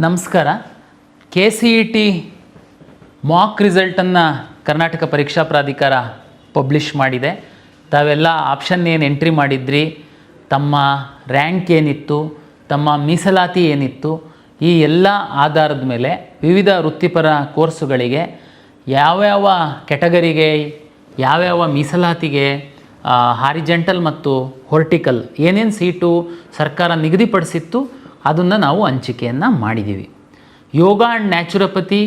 ನಮಸ್ಕಾರ. KCET Mach ರಿಸಲ್ಟನ್ನು ಕರ್ನಾಟಕ ಪರೀಕ್ಷಾ ಪ್ರಾಧಿಕಾರ ಪಬ್ಲಿಷ್ ಮಾಡಿದೆ. ತಾವೆಲ್ಲ ಆಪ್ಷನ್ ಏನು ಎಂಟ್ರಿ ಮಾಡಿದ್ರಿ, ತಮ್ಮ ರ್ಯಾಂಕ್ ಏನಿತ್ತು, ತಮ್ಮ ಮೀಸಲಾತಿ ಏನಿತ್ತು, ಈ ಎಲ್ಲ ಆಧಾರದ ಮೇಲೆ ವಿವಿಧ ವೃತ್ತಿಪರ ಕೋರ್ಸುಗಳಿಗೆ ಯಾವ್ಯಾವ ಕೆಟಗರಿಗೆ, ಯಾವ್ಯಾವ ಮೀಸಲಾತಿಗೆ ಹಾರಿಜೆಂಟಲ್ ಮತ್ತು ಹೊರ್ಟಿಕಲ್ ಏನೇನು ಸೀಟು ಸರ್ಕಾರ ನಿಗದಿಪಡಿಸಿತ್ತು ಅದನ್ನು ನಾವು ಹಂಚಿಕೆಯನ್ನು ಮಾಡಿದ್ದೀವಿ. ಯೋಗ ಆ್ಯಂಡ್ ನ್ಯಾಚುರೋಪತಿ,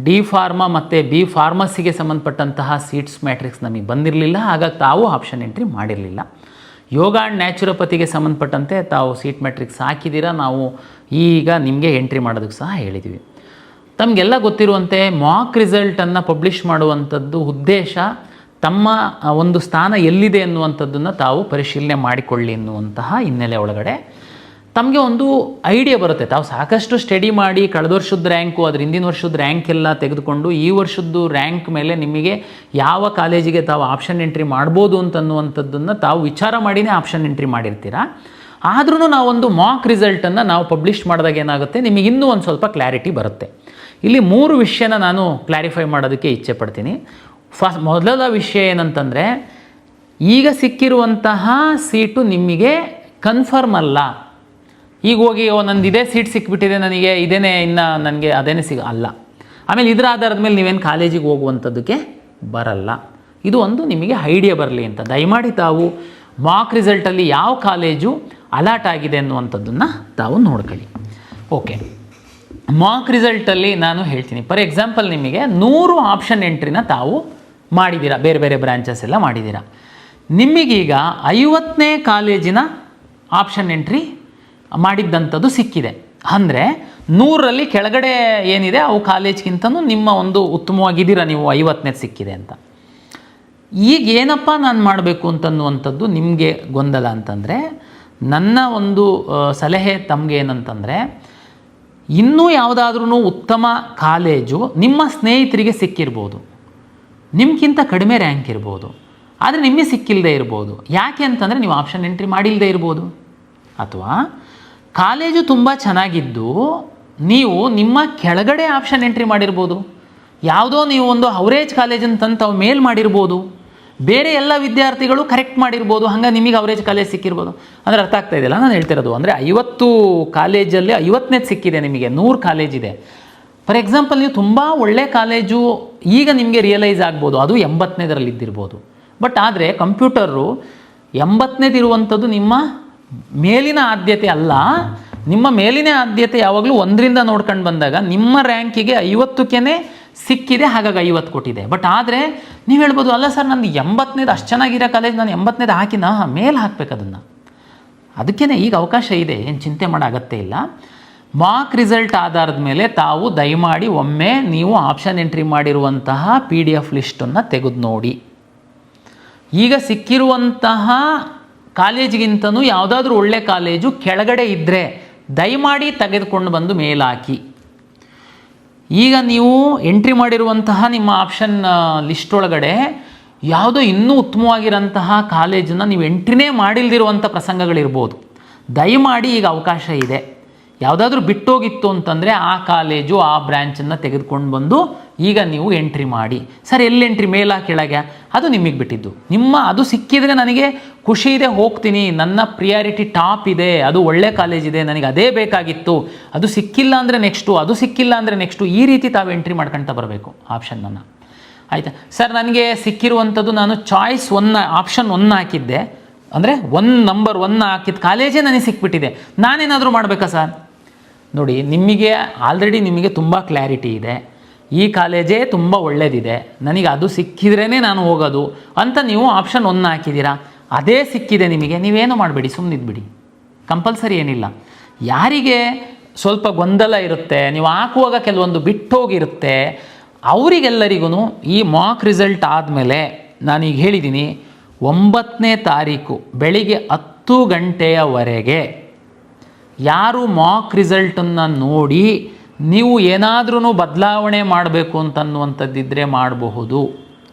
ಡಿ ಫಾರ್ಮಾ ಮತ್ತು ಬಿ ಫಾರ್ಮಸಿಗೆ ಸಂಬಂಧಪಟ್ಟಂತಹ ಸೀಟ್ಸ್ ಮ್ಯಾಟ್ರಿಕ್ಸ್ ನಮಗೆ ಬಂದಿರಲಿಲ್ಲ, ಹಾಗಾಗಿ ತಾವು ಆಪ್ಷನ್ ಎಂಟ್ರಿ ಮಾಡಿರಲಿಲ್ಲ. ಯೋಗ ಆ್ಯಂಡ್ ನ್ಯಾಚುರೋಪತಿಗೆ ಸಂಬಂಧಪಟ್ಟಂತೆ ತಾವು ಸೀಟ್ ಮ್ಯಾಟ್ರಿಕ್ಸ್ ಹಾಕಿದ್ದೀರಾ, ನಾವು ಈಗ ನಿಮಗೆ ಎಂಟ್ರಿ ಮಾಡೋದಕ್ಕೆ ಸಹ ಹೇಳಿದ್ದೀವಿ. ತಮಗೆಲ್ಲ ಗೊತ್ತಿರುವಂತೆ ಮಾಕ್ ರಿಸಲ್ಟನ್ನು ಪಬ್ಲಿಷ್ ಮಾಡುವಂಥದ್ದು ಉದ್ದೇಶ ತಮ್ಮ ಒಂದು ಸ್ಥಾನ ಎಲ್ಲಿದೆ ಅನ್ನುವಂಥದ್ದನ್ನು ತಾವು ಪರಿಶೀಲನೆ ಮಾಡಿಕೊಳ್ಳಿ ಎನ್ನುವಂತಹ ಹಿನ್ನೆಲೆ ಒಳಗಡೆ ತಮಗೆ ಒಂದು ಐಡಿಯಾ ಬರುತ್ತೆ. ತಾವು ಸಾಕಷ್ಟು ಸ್ಟಡಿ ಮಾಡಿ ಕಳೆದ ವರ್ಷದ ರ್ಯಾಂಕು, ಅದ್ರ ಹಿಂದಿನ ವರ್ಷದ ರ್ಯಾಂಕ್ ಎಲ್ಲ ತೆಗೆದುಕೊಂಡು ಈ ವರ್ಷದ್ದು ರ್ಯಾಂಕ್ ಮೇಲೆ ನಿಮಗೆ ಯಾವ ಕಾಲೇಜಿಗೆ ತಾವು ಆಪ್ಷನ್ ಎಂಟ್ರಿ ಮಾಡ್ಬೋದು ಅಂತನ್ನುವಂಥದ್ದನ್ನು ತಾವು ವಿಚಾರ ಮಾಡಿನೇ ಆಪ್ಷನ್ ಎಂಟ್ರಿ ಮಾಡಿರ್ತೀರ. ಆದ್ರೂ ನಾವೊಂದು ಮಾಕ್ ರಿಸಲ್ಟನ್ನು ನಾವು ಪಬ್ಲಿಷ್ ಮಾಡಿದಾಗ ಏನಾಗುತ್ತೆ, ನಿಮಗೆ ಇನ್ನೂ ಒಂದು ಸ್ವಲ್ಪ ಕ್ಲಾರಿಟಿ ಬರುತ್ತೆ. ಇಲ್ಲಿ 3 ವಿಷಯನ ನಾನು ಕ್ಲಾರಿಫೈ ಮಾಡೋದಕ್ಕೆ ಇಚ್ಛೆ ಪಡ್ತೀನಿ. ಮೊದಲ ವಿಷಯ ಏನಂತಂದರೆ, ಈಗ ಸಿಕ್ಕಿರುವಂತಹ ಸೀಟು ನಿಮಗೆ ಕನ್ಫರ್ಮ್ ಅಲ್ಲ. ಈಗ ಹೋಗಿ ನಂದು ಇದೇ ಸೀಟ್ ಸಿಕ್ಬಿಟ್ಟಿದೆ, ನನಗೆ ಇದೇನೇ, ಇನ್ನು ನನಗೆ ಅದೇನೇ ಅಲ್ಲ. ಆಮೇಲೆ ಇದರ ಆಧಾರದ ಮೇಲೆ ನೀವೇನು ಕಾಲೇಜಿಗೆ ಹೋಗುವಂಥದ್ದಕ್ಕೆ ಬರಲ್ಲ. ಇದು ಒಂದು ನಿಮಗೆ ಐಡಿಯಾ ಬರಲಿ ಅಂತ ದಯಮಾಡಿ ತಾವು ಮಾಕ್ ರಿಸಲ್ಟಲ್ಲಿ ಯಾವ ಕಾಲೇಜು ಅಲಾಟ್ ಆಗಿದೆ ಅನ್ನುವಂಥದ್ದನ್ನು ತಾವು ನೋಡ್ಕೊಳ್ಳಿ. ಓಕೆ, ಮಾಕ್ ರಿಸಲ್ಟಲ್ಲಿ ನಾನು ಹೇಳ್ತೀನಿ. ಫಾರ್ ಎಕ್ಸಾಂಪಲ್, ನಿಮಗೆ 100 ಆಪ್ಷನ್ ಎಂಟ್ರಿನ ತಾವು ಮಾಡಿದ್ದೀರಾ, ಬೇರೆ ಬೇರೆ ಬ್ರಾಂಚಸ್ ಎಲ್ಲ ಮಾಡಿದ್ದೀರಾ. ನಿಮಗೀಗ 50ನೇ ಕಾಲೇಜಿನ ಆಪ್ಷನ್ ಎಂಟ್ರಿ ಮಾಡಿದ್ದಂಥದ್ದು ಸಿಕ್ಕಿದೆ. ಅಂದರೆ 100ರಲ್ಲಿ ಕೆಳಗಡೆ ಏನಿದೆ ಅವು ಕಾಲೇಜ್ಗಿಂತನೂ ನಿಮ್ಮ ಒಂದು ಉತ್ತಮವಾಗಿದ್ದೀರಾ ನೀವು, 50ನೇದು ಸಿಕ್ಕಿದೆ ಅಂತ. ಈಗ ಏನಪ್ಪ ನಾನು ಮಾಡಬೇಕು ಅಂತನ್ನುವಂಥದ್ದು ನಿಮಗೆ ಗೊಂದಲ ಅಂತಂದರೆ, ನನ್ನ ಒಂದು ಸಲಹೆ ತಮಗೆ ಏನಂತಂದರೆ, ಇನ್ನೂ ಯಾವುದಾದ್ರೂ ಉತ್ತಮ ಕಾಲೇಜು ನಿಮ್ಮ ಸ್ನೇಹಿತರಿಗೆ ಸಿಕ್ಕಿರ್ಬೋದು, ನಿಮ್ಗಿಂತ ಕಡಿಮೆ ರ್ಯಾಂಕ್ ಇರ್ಬೋದು, ಆದರೆ ನಿಮಗೆ ಸಿಕ್ಕಿಲ್ಲದೆ ಇರ್ಬೋದು. ಯಾಕೆ ಅಂತಂದರೆ ನೀವು ಆಪ್ಷನ್ ಎಂಟ್ರಿ ಮಾಡಿಲ್ಲದೆ ಇರ್ಬೋದು. ಅಥವಾ ಕಾಲೇಜು ತುಂಬ ಚೆನ್ನಾಗಿದ್ದು ನೀವು ನಿಮ್ಮ ಕೆಳಗಡೆ ಆಪ್ಷನ್ ಎಂಟ್ರಿ ಮಾಡಿರ್ಬೋದು. ಯಾವುದೋ ನೀವು ಒಂದು ಅವರೇಜ್ ಕಾಲೇಜ್ ಅಂತಂತ ತಾವು ಮೇಲ್ ಮಾಡಿರ್ಬೋದು, ಬೇರೆ ಎಲ್ಲ ವಿದ್ಯಾರ್ಥಿಗಳು ಕರೆಕ್ಟ್ ಮಾಡಿರ್ಬೋದು, ಹಂಗೆ ನಿಮಗೆ ಅವರೇಜ್ ಕಾಲೇಜ್ ಸಿಕ್ಕಿರ್ಬೋದು. ಅಂದರೆ ಅರ್ಥ ಆಗ್ತಾ ಇದೆಯಲ್ಲ ನಾನು ಹೇಳ್ತಿರೋದು? ಅಂದರೆ 50 ಕಾಲೇಜಲ್ಲಿ 50ನೇದು ಸಿಕ್ಕಿದೆ, ನಿಮಗೆ 100 ಕಾಲೇಜಿದೆ. ಫಾರ್ ಎಕ್ಸಾಂಪಲ್, ನೀವು ತುಂಬ ಒಳ್ಳೆ ಕಾಲೇಜು ಈಗ ನಿಮಗೆ ರಿಯಲೈಸ್ ಆಗ್ಬೋದು, ಅದು 80ನೇದರಲ್ಲಿ ಇದ್ದಿರ್ಬೋದು. ಬಟ್ ಆದರೆ ಕಂಪ್ಯೂಟರು 80ನೇದು ಇರುವಂಥದ್ದು ನಿಮ್ಮ ಮೇಲಿನ ಆದ್ಯತೆ ಅಲ್ಲ. ನಿಮ್ಮ ಮೇಲಿನ ಆದ್ಯತೆ ಯಾವಾಗಲೂ 1ರಿಂದ ನೋಡ್ಕೊಂಡು ಬಂದಾಗ ನಿಮ್ಮ ರ್ಯಾಂಕಿಗೆ 50ಕ್ಕೇ ಸಿಕ್ಕಿದೆ, ಹಾಗಾಗಿ 50 ಕೊಟ್ಟಿದೆ. ಬಟ್ ಆದರೆ ನೀವು ಹೇಳ್ಬೋದು, ಅಲ್ಲ ಸರ್ ನಂದು 80ನೇದು ಅಷ್ಟು ಚೆನ್ನಾಗಿರೋ ಕಾಲೇಜ್, ನಾನು 80ನೇದು ಹಾಕಿನ ಮೇಲೆ ಹಾಕ್ಬೇಕು ಅದನ್ನು. ಅದಕ್ಕೇ ಈಗ ಅವಕಾಶ ಇದೆ, ಏನು ಚಿಂತೆ ಮಾಡೋ ಅಗತ್ಯ ಇಲ್ಲ. ಮಾಕ್ ರಿಸಲ್ಟ್ ಆಧಾರದ ಮೇಲೆ ತಾವು ದಯಮಾಡಿ ಒಮ್ಮೆ ನೀವು ಆಪ್ಷನ್ ಎಂಟ್ರಿ ಮಾಡಿರುವಂತಹ PDF ಲಿಸ್ಟನ್ನು ತೆಗೆದು ನೋಡಿ. ಈಗ ಸಿಕ್ಕಿರುವಂತಹ ಕಾಲೇಜಿಗಿಂತನೂ ಯಾವುದಾದ್ರೂ ಒಳ್ಳೆ ಕಾಲೇಜು ಕೆಳಗಡೆ ಇದ್ದರೆ ದಯಮಾಡಿ ತೆಗೆದುಕೊಂಡು ಬಂದು ಮೇಲಾಕಿ. ಈಗ ನೀವು ಎಂಟ್ರಿ ಮಾಡಿರುವಂತಹ ನಿಮ್ಮ ಆಪ್ಷನ್ ಲಿಸ್ಟ್ ಒಳಗಡೆ ಯಾವುದೋ ಇನ್ನೂ ಉತ್ತಮವಾಗಿರೋಂತಹ ಕಾಲೇಜನ್ನು ನೀವು ಎಂಟ್ರಿನೇ ಮಾಡಿಲ್ದಿರುವಂಥ ಪ್ರಸಂಗಗಳಿರ್ಬೋದು. ದಯಮಾಡಿ ಈಗ ಅವಕಾಶ ಇದೆ. ಯಾವುದಾದ್ರೂ ಬಿಟ್ಟೋಗಿತ್ತು ಅಂತಂದರೆ ಆ ಕಾಲೇಜು, ಆ ಬ್ರ್ಯಾಂಚನ್ನು ತೆಗೆದುಕೊಂಡು ಬಂದು ಈಗ ನೀವು ಎಂಟ್ರಿ ಮಾಡಿ. ಸರ್ ಎಲ್ಲಿ ಎಂಟ್ರಿ, ಮೇಲ ಕೆಳಗೆ, ಅದು ನಿಮಗೆ ಬಿಟ್ಟಿದ್ದು. ಅದು ಸಿಕ್ಕಿದರೆ ನನಗೆ ಖುಷಿ ಇದೆ, ಹೋಗ್ತೀನಿ, ನನ್ನ ಪ್ರಿಯಾರಿಟಿ ಟಾಪ್ ಇದೆ, ಅದು ಒಳ್ಳೆ ಕಾಲೇಜ್ ಇದೆ, ನನಗೆ ಅದೇ ಬೇಕಾಗಿತ್ತು, ಅದು ಸಿಕ್ಕಿಲ್ಲ ಅಂದರೆ ನೆಕ್ಸ್ಟು, ಅದು ಸಿಕ್ಕಿಲ್ಲ ಅಂದರೆ ನೆಕ್ಸ್ಟು, ಈ ರೀತಿ ತಾವು ಎಂಟ್ರಿ ಮಾಡ್ಕೊಳ್ತಾ ಬರಬೇಕು ಆಪ್ಷನ್ನನ್ನು. ಆಯಿತಾ ಸರ್, ನನಗೆ ಸಿಕ್ಕಿರುವಂಥದ್ದು ನಾನು ಚಾಯ್ಸ್ 1 ಆಪ್ಷನ್ 1 ಹಾಕಿದ್ದೆ, ಅಂದರೆ ನಂಬರ್ 1 ಹಾಕಿದ ಕಾಲೇಜೇ ನನಗೆ ಸಿಕ್ಬಿಟ್ಟಿದೆ, ನಾನೇನಾದರೂ ಮಾಡಬೇಕಾ ಸರ್? ನೋಡಿ, ನಿಮಗೆ ಆಲ್ರೆಡಿ ನಿಮಗೆ ತುಂಬ ಕ್ಲಾರಿಟಿ ಇದೆ, ಈ ಕಾಲೇಜೇ ತುಂಬ ಒಳ್ಳೆಯದಿದೆ, ನನಗೆ ಅದು ಸಿಕ್ಕಿದ್ರೇ ನಾನು ಹೋಗೋದು ಅಂತ ನೀವು ಆಪ್ಷನ್ 1 ಹಾಕಿದ್ದೀರಾ. ಅದೇ ಸಿಕ್ಕಿದೆ ನಿಮಗೆ, ನೀವೇನು ಮಾಡಬೇಡಿ, ಸುಮ್ಮನಿದ್ಬಿಡಿ, ಕಂಪಲ್ಸರಿ ಏನಿಲ್ಲ. ಯಾರಿಗೆ ಸ್ವಲ್ಪ ಗೊಂದಲ ಇರುತ್ತೆ, ನೀವು ಹಾಕುವಾಗ ಕೆಲವೊಂದು ಬಿಟ್ಟೋಗಿರುತ್ತೆ, ಅವರಿಗೆಲ್ಲರಿಗೂ ಈ ಮಾಕ್ ರಿಸಲ್ಟ್ ಆದಮೇಲೆ ನಾನೀಗ ಹೇಳಿದ್ದೀನಿ, 9ನೇ ತಾರೀಕು ಬೆಳಿಗ್ಗೆ 10 ಗಂಟೆಯವರೆಗೆ ಯಾರು ಮಾಕ್ ರಿಸಲ್ಟನ್ನು ನೋಡಿ ನೀವು ಏನಾದ್ರೂ ಬದಲಾವಣೆ ಮಾಡಬೇಕು ಅಂತನ್ನುವಂಥದ್ದಿದ್ದರೆ ಮಾಡಬಹುದು.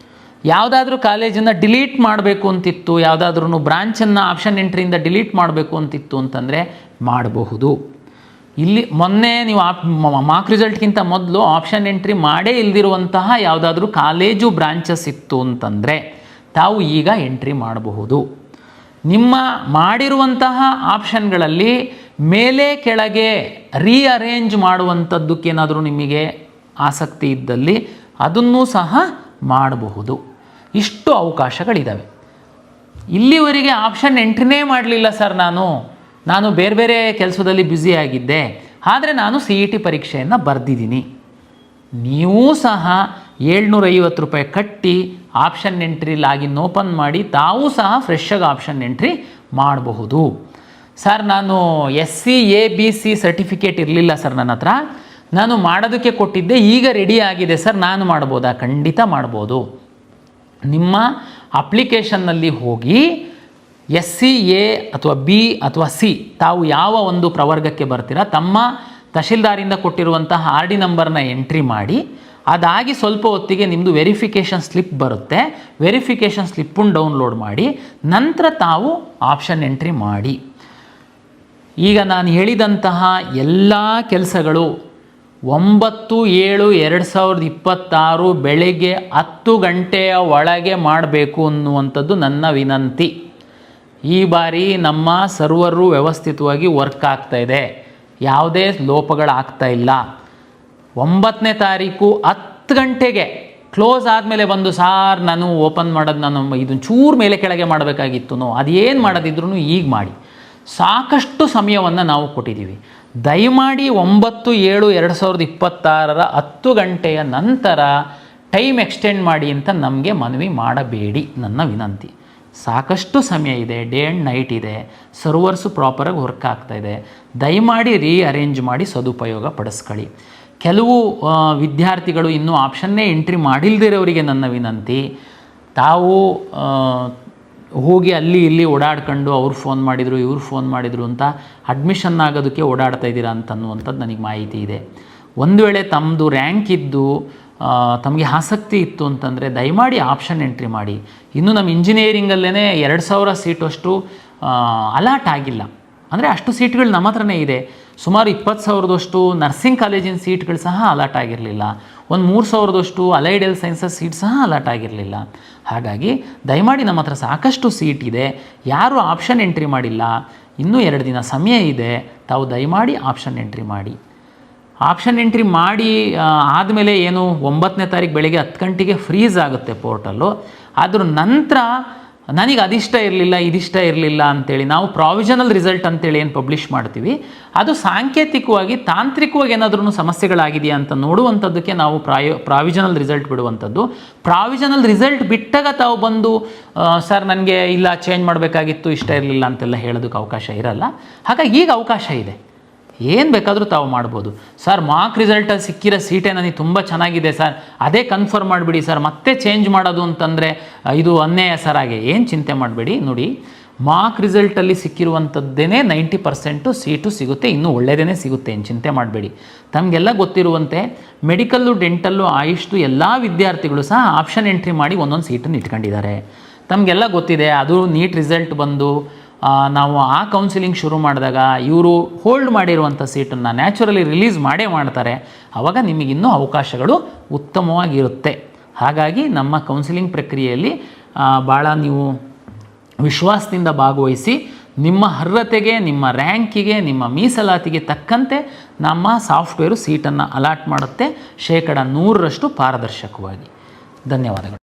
ಯಾವುದಾದ್ರೂ ಕಾಲೇಜನ್ನು ಡಿಲೀಟ್ ಮಾಡಬೇಕು ಅಂತಿತ್ತು, ಯಾವುದಾದ್ರೂ ಬ್ರಾಂಚನ್ನು ಆಪ್ಷನ್ ಎಂಟ್ರಿಯಿಂದ ಡಿಲೀಟ್ ಮಾಡಬೇಕು ಅಂತಿತ್ತು ಅಂತಂದರೆ ಮಾಡಬಹುದು. ಇಲ್ಲಿ ಮೊನ್ನೆ ನೀವು ಮಾರ್ಕ್ ರಿಸಲ್ಟ್ಗಿಂತ ಮೊದಲು ಆಪ್ಷನ್ ಎಂಟ್ರಿ ಮಾಡೇ ಇಲ್ದಿರುವಂತಹ ಯಾವುದಾದ್ರೂ ಕಾಲೇಜು ಬ್ರಾಂಚಸ್ ಇತ್ತು ಅಂತಂದರೆ ತಾವು ಈಗ ಎಂಟ್ರಿ ಮಾಡಬಹುದು. ನಿಮ್ಮ ಮಾಡಿರುವಂತಹ ಆಪ್ಷನ್ಗಳಲ್ಲಿ ಮೇಲೆ ಕೆಳಗೆ ರೀಅರೇಂಜ್ ಮಾಡುವಂಥದ್ದಕ್ಕೇನಾದರೂ ನಿಮಗೆ ಆಸಕ್ತಿ ಇದ್ದಲ್ಲಿ ಅದನ್ನೂ ಸಹ ಮಾಡಬಹುದು. ಇಷ್ಟು ಅವಕಾಶಗಳಿದ್ದಾವೆ. ಇಲ್ಲಿವರೆಗೆ ಆಪ್ಷನ್ ಎಂಟ್ರಿನೇ ಮಾಡಲಿಲ್ಲ ಸರ್, ನಾನು ಬೇರೆ ಬೇರೆ ಕೆಲಸದಲ್ಲಿ ಬ್ಯುಸಿಯಾಗಿದ್ದೆ, ಆದರೆ ನಾನು CET ಪರೀಕ್ಷೆಯನ್ನು ಬರೆದಿದ್ದೀನಿ. ನೀವೂ ಸಹ 750 ರೂಪಾಯಿ ಕಟ್ಟಿ ಆಪ್ಷನ್ ಎಂಟ್ರಿ ಲಾಗಿನ್ ಓಪನ್ ಮಾಡಿ ತಾವೂ ಸಹ ಫ್ರೆಶ್ಶಾಗಿ ಆಪ್ಷನ್ ಎಂಟ್ರಿ ಮಾಡಬಹುದು. ಸರ್, ನಾನು SC ABC ಸರ್ಟಿಫಿಕೇಟ್ ಇರಲಿಲ್ಲ ಸರ್ ನನ್ನ ಹತ್ರ, ನಾನು ಮಾಡೋದಕ್ಕೆ ಕೊಟ್ಟಿದ್ದೆ, ಈಗ ರೆಡಿ ಆಗಿದೆ ಸರ್, ನಾನು ಮಾಡ್ಬೋದಾ? ಖಂಡಿತ ಮಾಡ್ಬೋದು. ನಿಮ್ಮ ಅಪ್ಲಿಕೇಶನ್ನಲ್ಲಿ ಹೋಗಿ SC A ಅಥವಾ B ಅಥವಾ C ತಾವು ಯಾವ ಒಂದು ಪ್ರವರ್ಗಕ್ಕೆ ಬರ್ತೀರಾ ತಮ್ಮ ತಹಶೀಲ್ದಾರಿಂದ ಕೊಟ್ಟಿರುವಂತಹ RD ನಂಬರ್ನ ಎಂಟ್ರಿ ಮಾಡಿ, ಅದಾಗಿ ಸ್ವಲ್ಪ ಹೊತ್ತಿಗೆ ನಿಮ್ಮದು ವೆರಿಫಿಕೇಷನ್ ಸ್ಲಿಪ್ ಬರುತ್ತೆ. ವೆರಿಫಿಕೇಷನ್ ಸ್ಲಿಪ್ಪನ್ನು ಡೌನ್ಲೋಡ್ ಮಾಡಿ ನಂತರ ತಾವು ಆಪ್ಷನ್ ಎಂಟ್ರಿ ಮಾಡಿ. ಈಗ ನಾನು ಹೇಳಿದಂತಹ ಎಲ್ಲ ಕೆಲಸಗಳು 9/7/2026 ಬೆಳಗ್ಗೆ 10 ಗಂಟೆಯ ಒಳಗೆ ಮಾಡಬೇಕು ಅನ್ನುವಂಥದ್ದು ನನ್ನ ವಿನಂತಿ. ಈ ಬಾರಿ ನಮ್ಮ ಸರ್ವರು ವ್ಯವಸ್ಥಿತವಾಗಿ ವರ್ಕ್ ಆಗ್ತಾ ಇದೆ, ಯಾವುದೇ ಲೋಪಗಳಾಗ್ತಾ ಇಲ್ಲ. 9ನೇ ತಾರೀಕು 10 ಗಂಟೆಗೆ ಕ್ಲೋಸ್ ಆದಮೇಲೆ ಬಂದು ಸಾರ್ ನಾನು ಓಪನ್ ಮಾಡೋದು ನಾನು ಇದನ್ನು ಚೂರು ಮೇಲೆ ಕೆಳಗೆ ಮಾಡಬೇಕಾಗಿತ್ತು, ಅದೇನು ಮಾಡೋದಿದ್ರು ಈಗ ಮಾಡಿ. ಸಾಕಷ್ಟು ಸಮಯವನ್ನು ನಾವು ಕೊಟ್ಟಿದ್ದೀವಿ. ದಯಮಾಡಿ 9/7/2026 10 ಗಂಟೆಯ ನಂತರ ಟೈಮ್ ಎಕ್ಸ್ಟೆಂಡ್ ಮಾಡಿ ಅಂತ ನಮಗೆ ಮನವಿ ಮಾಡಬೇಡಿ, ನನ್ನ ವಿನಂತಿ. ಸಾಕಷ್ಟು ಸಮಯ ಇದೆ, ಡೇ ಆ್ಯಂಡ್ ನೈಟ್ ಇದೆ, ಸರ್ವರ್ಸು ಪ್ರಾಪರಾಗಿ ವರ್ಕ್ ಆಗ್ತಾಯಿದೆ. ದಯಮಾಡಿ ರೀಅರೇಂಜ್ ಮಾಡಿ ಸದುಪಯೋಗ ಪಡಿಸ್ಕೊಳ್ಳಿ. ಕೆಲವು ವಿದ್ಯಾರ್ಥಿಗಳು ಇನ್ನೂ ಆಪ್ಷನ್ನೇ ಎಂಟ್ರಿ ಮಾಡಿಲ್ದಿರೋರಿಗೆ ನನ್ನ ವಿನಂತಿ, ತಾವು ಹೋಗಿ ಅಲ್ಲಿ ಇಲ್ಲಿ ಓಡಾಡ್ಕೊಂಡು ಅವ್ರು ಫೋನ್ ಮಾಡಿದರು ಇವ್ರು ಫೋನ್ ಮಾಡಿದರು ಅಂತ ಅಡ್ಮಿಷನ್ ಆಗೋದಕ್ಕೆ ಓಡಾಡ್ತಾ ಇದ್ದೀರಾ ಅಂತನ್ನುವಂಥದ್ದು ನನಗೆ ಮಾಹಿತಿ ಇದೆ. ಒಂದು ವೇಳೆ ತಮ್ಮದು ರ್ಯಾಂಕ್ ಇದ್ದು ತಮಗೆ ಆಸಕ್ತಿ ಇತ್ತು ಅಂತಂದರೆ ದಯಮಾಡಿ ಆಪ್ಷನ್ ಎಂಟ್ರಿ ಮಾಡಿ. ಇನ್ನು ನಮ್ಮ ಇಂಜಿನಿಯರಿಂಗಲ್ಲೇ 2000 ಸೀಟಷ್ಟು ಅಲಾಟ್ ಆಗಿಲ್ಲ, ಅಂದರೆ ಅಷ್ಟು ಸೀಟ್ಗಳು ನಮ್ಮ ಹತ್ರನೇ ಇದೆ. ಸುಮಾರು 20,000ದಷ್ಟು ನರ್ಸಿಂಗ್ ಕಾಲೇಜಿನ ಸೀಟ್ಗಳು ಸಹ ಅಲಾಟ್ ಆಗಿರಲಿಲ್ಲ. ಒಂದು 3,000ದಷ್ಟು ಅಲೈಡ್ ಹೆಲ್ತ್ ಸೈನ್ಸಸ್ ಸೀಟ್ ಸಹ ಅಲಾಟ್ ಆಗಿರಲಿಲ್ಲ. ಹಾಗಾಗಿ ದಯಮಾಡಿ ನಮ್ಮ ಹತ್ರ ಸಾಕಷ್ಟು ಸೀಟ್ ಇದೆ, ಯಾರು ಆಪ್ಷನ್ ಎಂಟ್ರಿ ಮಾಡಿಲ್ಲ, ಇನ್ನೂ 2 ದಿನ ಸಮಯ ಇದೆ, ತಾವು ದಯಮಾಡಿ ಆಪ್ಷನ್ ಎಂಟ್ರಿ ಮಾಡಿ. ಆಪ್ಷನ್ ಎಂಟ್ರಿ ಮಾಡಿ ಆದಮೇಲೆ ಏನು 9ನೇ ತಾರೀಕು ಬೆಳಗ್ಗೆ 10 ಗಂಟೆಗೆ ಫ್ರೀಸ್ ಆಗುತ್ತೆ ಪೋರ್ಟಲ್ಲು. ಅದ್ರ ನಂತರ ನನಗೆ ಅದಿಷ್ಟ ಇರಲಿಲ್ಲ ಇದಿಷ್ಟ ಇರಲಿಲ್ಲ ಅಂಥೇಳಿ ನಾವು ಪ್ರಾವಿಷನಲ್ ರಿಸಲ್ಟ್ ಅಂತೇಳಿ ಏನು ಪಬ್ಲಿಷ್ ಮಾಡ್ತೀವಿ, ಅದು ಸಾಂಕೇತಿಕವಾಗಿ ತಾಂತ್ರಿಕವಾಗಿ ಏನಾದ್ರೂ ಸಮಸ್ಯೆಗಳಾಗಿದೆಯಾ ಅಂತ ನೋಡುವಂಥದ್ದಕ್ಕೆ ನಾವು ಪ್ರಾವಿಷನಲ್ ರಿಸಲ್ಟ್ ಬಿಡುವಂಥದ್ದು. ಪ್ರಾವಿಷನಲ್ ರಿಸಲ್ಟ್ ಬಿಟ್ಟಾಗ ತಾವು ಬಂದು ಸರ್ ನನಗೆ ಇಲ್ಲ ಚೇಂಜ್ ಮಾಡಬೇಕಾಗಿತ್ತು ಇಷ್ಟ ಇರಲಿಲ್ಲ ಅಂತೆಲ್ಲ ಹೇಳೋದಕ್ಕೆ ಅವಕಾಶ ಇರಲ್ಲ. ಹಾಗಾಗಿ ಈಗ ಅವಕಾಶ ಇದೆ, ಏನು ಬೇಕಾದರೂ ತಾವು ಮಾಡ್ಬೋದು. ಸರ್ ಮಾರ್ಕ್ ರಿಸಲ್ಟಲ್ಲಿ ಸಿಕ್ಕಿರೋ ಸೀಟೇ ನನಗೆ ತುಂಬ ಚೆನ್ನಾಗಿದೆ ಸರ್, ಅದೇ ಕನ್ಫರ್ಮ್ ಮಾಡಿಬಿಡಿ ಸರ್, ಮತ್ತೆ ಚೇಂಜ್ ಮಾಡೋದು ಅಂತಂದರೆ ಇದು ಅನ್ಯಾಯ ಸರ್. ಹಾಗೆ ಏನು ಚಿಂತೆ ಮಾಡಬೇಡಿ. ನೋಡಿ, ಮಾರ್ಕ್ ರಿಸಲ್ಟಲ್ಲಿ ಸಿಕ್ಕಿರುವಂಥದ್ದೇ 90% ಸೀಟು ಸಿಗುತ್ತೆ, ಇನ್ನೂ ಒಳ್ಳೆಯದೇ ಸಿಗುತ್ತೆ, ಏನು ಚಿಂತೆ ಮಾಡಬೇಡಿ. ತಮಗೆಲ್ಲ ಗೊತ್ತಿರುವಂತೆ ಮೆಡಿಕಲ್ಲು, ಡೆಂಟಲ್ಲು, ಆಯುಷ್ದು ಎಲ್ಲ ವಿದ್ಯಾರ್ಥಿಗಳು ಸಹ ಆಪ್ಷನ್ ಎಂಟ್ರಿ ಮಾಡಿ ಒಂದೊಂದು ಸೀಟನ್ನು ಇಟ್ಕೊಂಡಿದ್ದಾರೆ. ತಮಗೆಲ್ಲ ಗೊತ್ತಿದೆ, ಅದು ನೀಟ್ ರಿಸಲ್ಟ್ ಬಂದು ನಾವು ಆ ಕೌನ್ಸಿಲಿಂಗ್ ಶುರು ಮಾಡಿದಾಗ ಇವರು ಹೋಲ್ಡ್ ಮಾಡಿರುವಂಥ ಸೀಟನ್ನು ನ್ಯಾಚುರಲಿ ರಿಲೀಸ್ ಮಾಡೇ ಮಾಡ್ತಾರೆ. ಆವಾಗ ನಿಮಗಿನ್ನೂ ಅವಕಾಶಗಳು ಉತ್ತಮವಾಗಿರುತ್ತೆ. ಹಾಗಾಗಿ ನಮ್ಮ ಕೌನ್ಸಿಲಿಂಗ್ ಪ್ರಕ್ರಿಯೆಯಲ್ಲಿ ಭಾಳ ನೀವು ವಿಶ್ವಾಸದಿಂದ ಭಾಗವಹಿಸಿ ನಿಮ್ಮ ಅರ್ಹತೆಗೆ, ನಿಮ್ಮ ರ್ಯಾಂಕಿಗೆ, ನಿಮ್ಮ ಮೀಸಲಾತಿಗೆ ತಕ್ಕಂತೆ ನಮ್ಮ ಸಾಫ್ಟ್ವೇರು ಸೀಟನ್ನು ಅಲಾಟ್ ಮಾಡುತ್ತೆ, 100% ಪಾರದರ್ಶಕವಾಗಿ. ಧನ್ಯವಾದಗಳು.